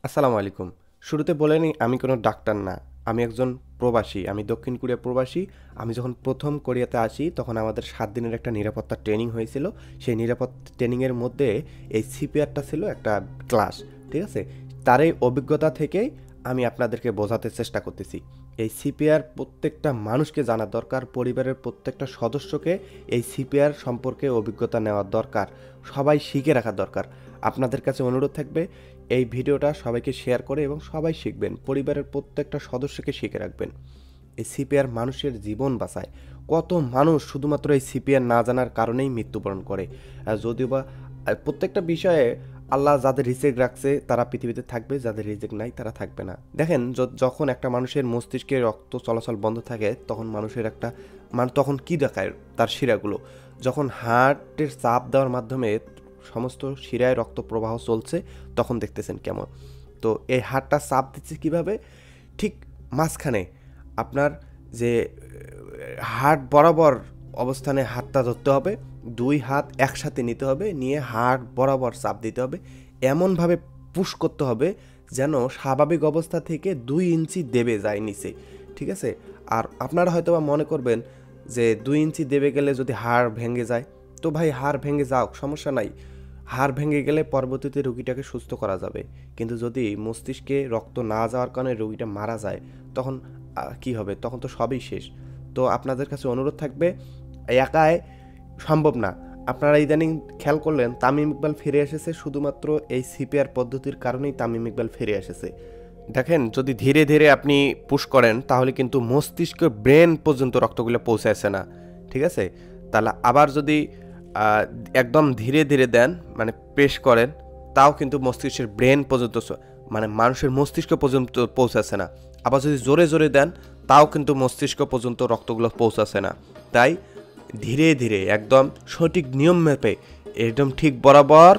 আসসালামু আলাইকুম। শুরুতে বলে নিই আমি কোনো ডাক্তার না। আমি একজন প্রবাসী। আমি দক্ষিণ কোরিয়া প্রবাসী। আমি যখন ১ম কোরিয়াতে আসি তখন আমাদের ৭ দিনের একটা নিরাপত্তা ট্রেনিং হয়েছিল। সেই নিরাপত্তা ট্রেনিংয়ের মধ্যে এই সিপিআরটা ছিল একটা ক্লাস। ঠিক আছে? তার এই অভিজ্ঞতা থেকেই আমি আপনাদেরকে বোঝাতে চেষ্টা করতেছি। এই সিপিআর প্রত্যেকটা মানুষকে জানা দরকার, পরিবারের প্রত্যেকটা সদস্যকে এই সিপিআর সম্পর্কে অভিজ্ঞতা নেওয়া দরকার। সবাই শিখে রাখা দরকার। আপনাদের কাছে অনুরোধ থাকবে এই ভিডিওটা সবাইকে শেয়ার করে এবং সবাই শিখবেন, পরিবারের প্রত্যেকটা সদস্যকে শিখে রাখবেন। এই সিপিআর মানুষের জীবন বাঁচায়। কত মানুষ শুধুমাত্র এই সিপিআর না জানার কারণেই মৃত্যুবরণ করে। যদিও বা প্রত্যেকটা বিষয়ে আল্লাহ যাদের রিজেক্ট রাখছে তারা পৃথিবীতে থাকবে, যাদের রিজেক্ট নাই তারা থাকবে না। দেখেন, যখন একটা মানুষের মস্তিষ্কে রক্ত চলাচল বন্ধ থাকে তখন মানুষের একটা তখন কি দেখায় তার শিরাগুলো, যখন হার্টের চাপ দেওয়ার মাধ্যমে সমস্ত শিরায় রক্ত প্রবাহ চলছে তখন দেখতেছেন কেমন। তো এই হাড়টা চাপ দিচ্ছে কিভাবে? ঠিক মাঝখানে আপনার যে হাড় বরাবর অবস্থানে হাতটা ধরতে হবে, দুই হাত একসাথে নিতে হবে, নিয়ে হাড় বরাবর চাপ দিতে হবে, এমনভাবে পুশ করতে হবে যেন স্বাভাবিক অবস্থা থেকে 2 ইঞ্চি দেবে যায় নিচে। ঠিক আছে? আর আপনারা হয়তো বা মনে করবেন যে 2 ইঞ্চি দেবে গেলে যদি হাড় ভেঙে যায়, তো ভাই হাড় ভেঙে যাওক, সমস্যা নাই। হাড় ভেঙে গেলে পরবর্তীতে রোগীটাকে সুস্থ করা যাবে, কিন্তু যদি মস্তিষ্কে রক্ত না যাওয়ার কারণে রোগীটা মারা যায় তখন কি হবে? তখন তো সবই শেষ। তো আপনাদের কাছে অনুরোধ থাকবে, একাই সম্ভব না। আপনারা ইদানিং খেয়াল করলেন তামিম ইকবাল ফিরে এসেছে শুধুমাত্র এই সিপিআর পদ্ধতির কারণেই তামিম ইকবাল ফিরে এসেছে। দেখেন, যদি ধীরে ধীরে আপনি পুশ করেন তাহলে কিন্তু মস্তিষ্ক ব্রেন পর্যন্ত রক্তগুলো পৌঁছাচ্ছে না। ঠিক আছে? তাহলে আবার যদি একদম ধীরে ধীরে দেন, মানে প্রেস করেন, তাও কিন্তু মস্তিষ্কের ব্রেন পর্যন্ত মানে মানুষের মস্তিষ্ক পর্যন্ত পৌঁছাচ্ছে না। আবার যদি জোরে জোরে দেন তাও কিন্তু মস্তিষ্ক পর্যন্ত রক্তগুলো পৌঁছাচ্ছে না। তাই ধীরে ধীরে একদম সঠিক নিয়ম মেপে একদম ঠিক বরাবর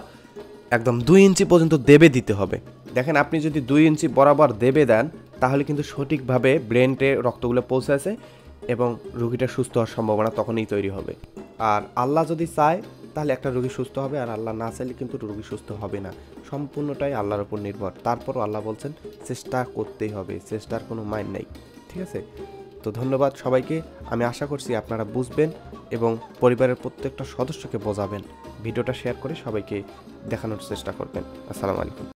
একদম 2 ইঞ্চি পর্যন্ত দেবে দিতে হবে। দেখেন, আপনি যদি 2 ইঞ্চি বরাবর দেবে দেন তাহলে কিন্তু সঠিকভাবে ব্রেনটে রক্তগুলো পৌঁছাছে এবং রোগীটা সুস্থ হওয়ার সম্ভাবনা তখনই তৈরি হবে। আর আল্লাহ যদি চায় তাহলে একটা রোগী সুস্থ হবে, আর আল্লাহ না চাইলে কিন্তু রোগী সুস্থ হবে না। সম্পূর্ণটাই আল্লাহর উপর নির্ভর। তারপরও আল্লাহ বলছেন চেষ্টা করতেই হবে, চেষ্টার কোনো মাইন নেই। ঠিক আছে? তো ধন্যবাদ সবাইকে। আমি আশা করছি আপনারা বুঝবেন এবং পরিবারের প্রত্যেকটা সদস্যকে বোঝাবেন। ভিডিওটা শেয়ার করে সবাইকে দেখানোর চেষ্টা করবেন। আসসালামু আলাইকুম।